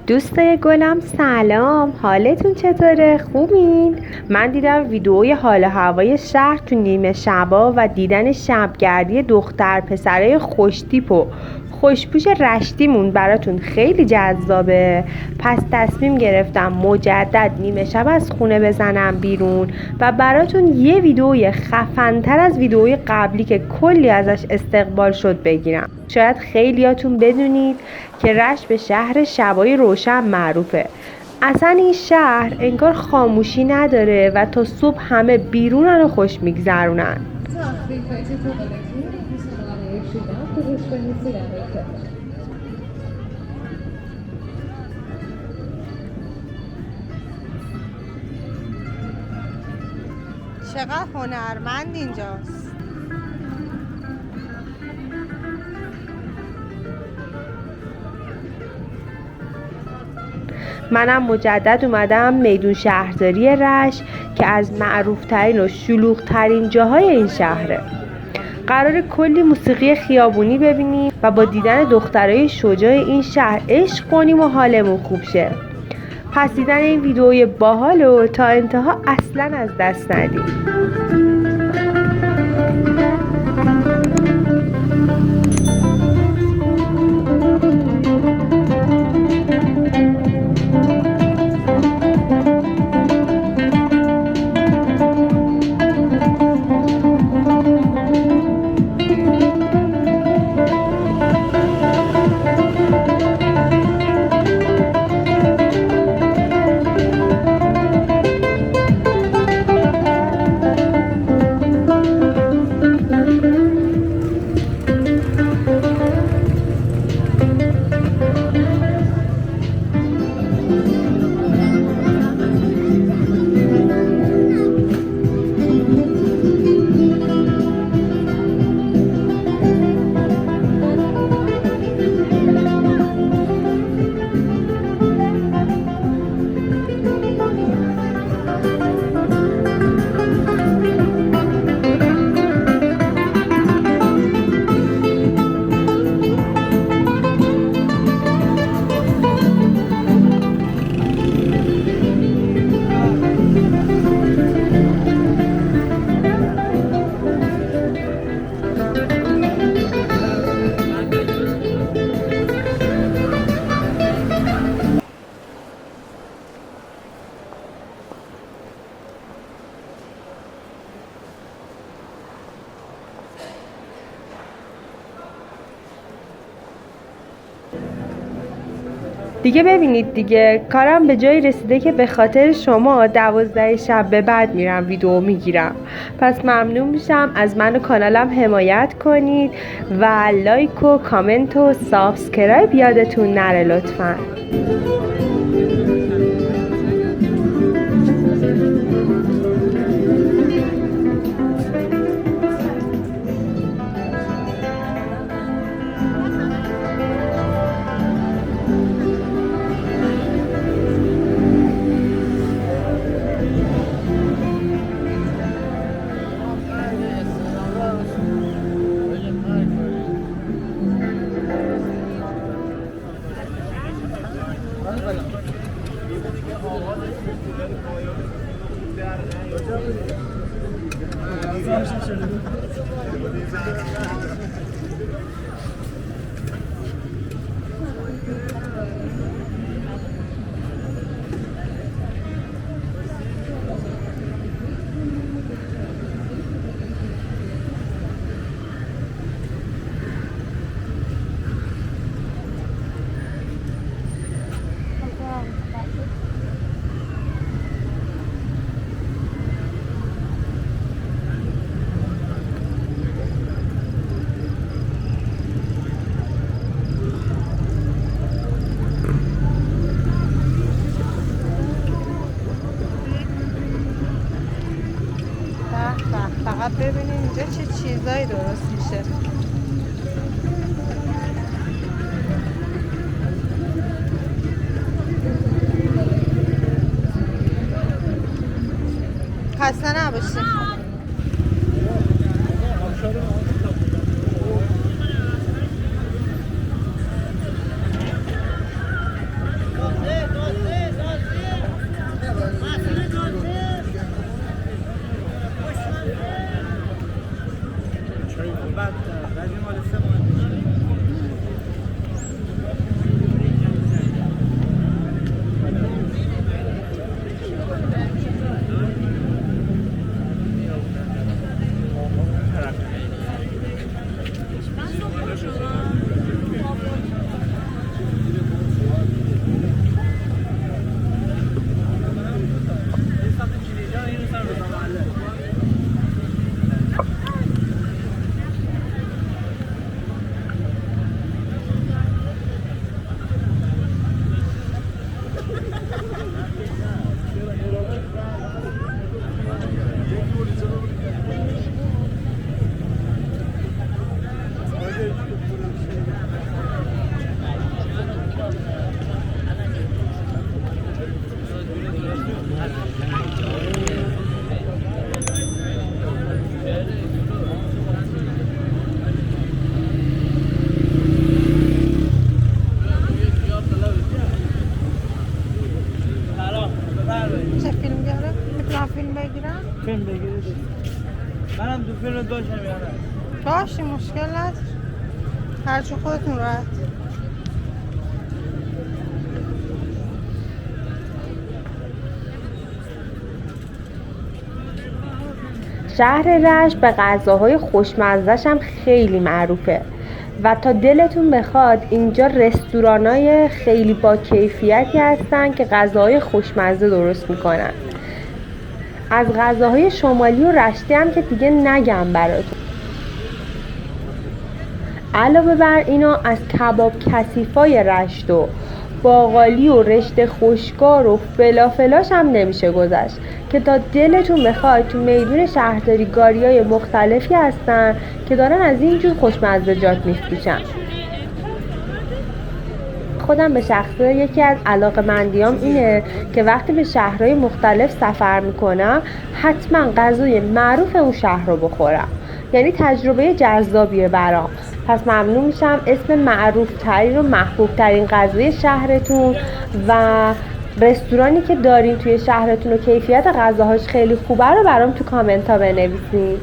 دوستای گلم سلام، حالتون چطوره؟ خوبین؟ من دیدم ویدئوی حال و هوای شهر تو نیمه شبا و دیدن شبگردی دختر پسرای خوشتیپ و خوشپوش رشتیمون براتون خیلی جذابه. پس تصمیم گرفتم مجدد نیمه شب از خونه بزنم بیرون و براتون یه ویدئوی خفن‌تر از ویدئوی قبلی که کلی ازش استقبال شد بگیرم. شاید خیلیاتون بدونید که رشت به شهر شبای روشن معروفه. اصلا این شهر انگار خاموشی نداره و تا صبح همه بیرونن و خوش میگذرونن. چقدر هنرمند اینجاست. منم مجدد اومدم میدون شهرداری رشت که از معروفترین و شلوغ‌ترین جاهای این شهره. قرار کلی موسیقی خیابونی ببینیم و با دیدن دخترای شجاع این شهر عشق کنیم و حالمون خوب شه. پس دیدن این ویدئوی باحالو تا انتها اصلا از دست ندید. دیگه ببینید دیگه کارم به جایی رسیده که به خاطر شما 12 شب به بعد میرم ویدیو میگیرم. پس ممنون میشم از من و کانالم حمایت کنید و لایک و کامنت و سابسکرایب یادتون نره لطفاً. فقط ببینید اینجا چه چیزایی درست میشه. خسته نباشی. چه فیلم بیارم؟ میتونم فیلم بگیرم؟ فیلم بگیرید. منم دو فیلم داشتم یادم. باشه مشکل نداره. هرچی خودتون راحت. شهر رشت به غذاهای خوشمزه‌ش هم خیلی معروفه و تا دلتون بخواد اینجا رستورانای خیلی با کیفیتی هستن که غذاهای خوشمزه درست میکنن. از غذاهای شمالی و رشتی هم که دیگه نگم براتون. علاوه بر اینا از کباب کثیفای رشت و باقالی و رشته خشکار و فلافلاش هم نمیشه گذشت که تا دلتون بخواد تو میدون شهرداری گاریای مختلفی هستن که دارن از اینجور خوشمزه‌جات میفروشن. خودم به شخصه یکی از علاقه‌مندیام اینه که وقتی به شهرهای مختلف سفر میکنم حتما غذای معروف اون شهر رو بخورم. یعنی تجربه جذابیه برام. پس ممنون میشم اسم معروف ترین و محبوب ترین غذای شهرتون و رستورانی که دارین توی شهرتون و کیفیت غذاهاش خیلی خوبه رو برام تو کامنت ها بنویسین.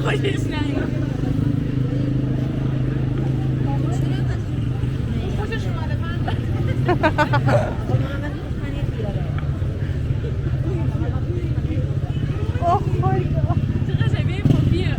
خوشش نیاد. خوشش اومده من. اوه خدا. چقدر شبیه پاپیه.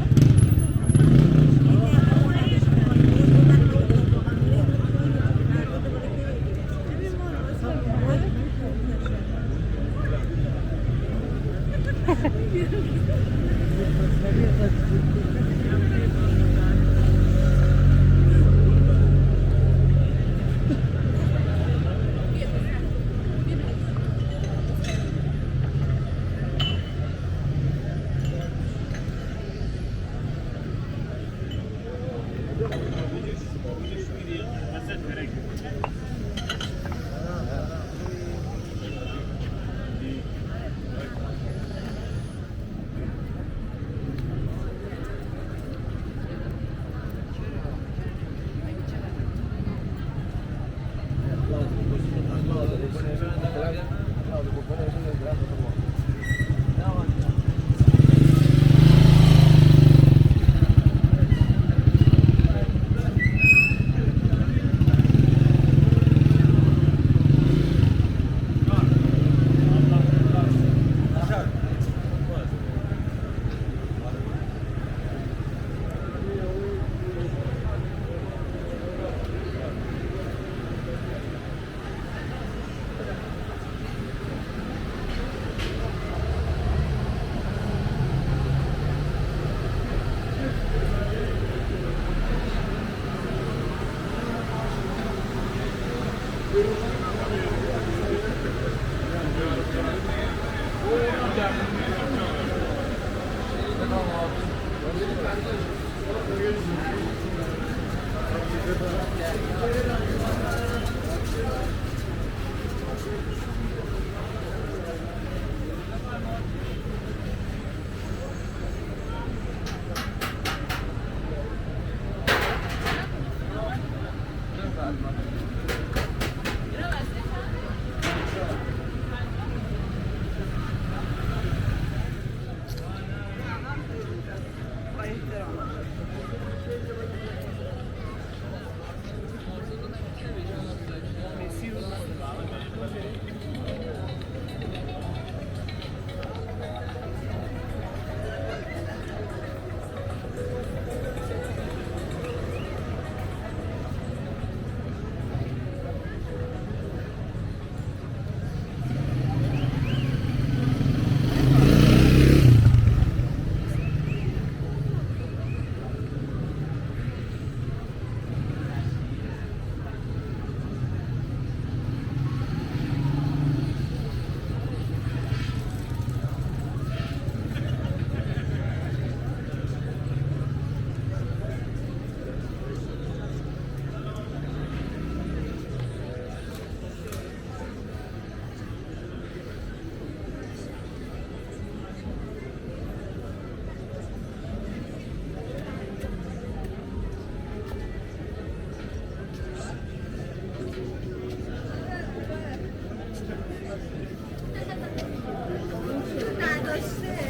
نداشته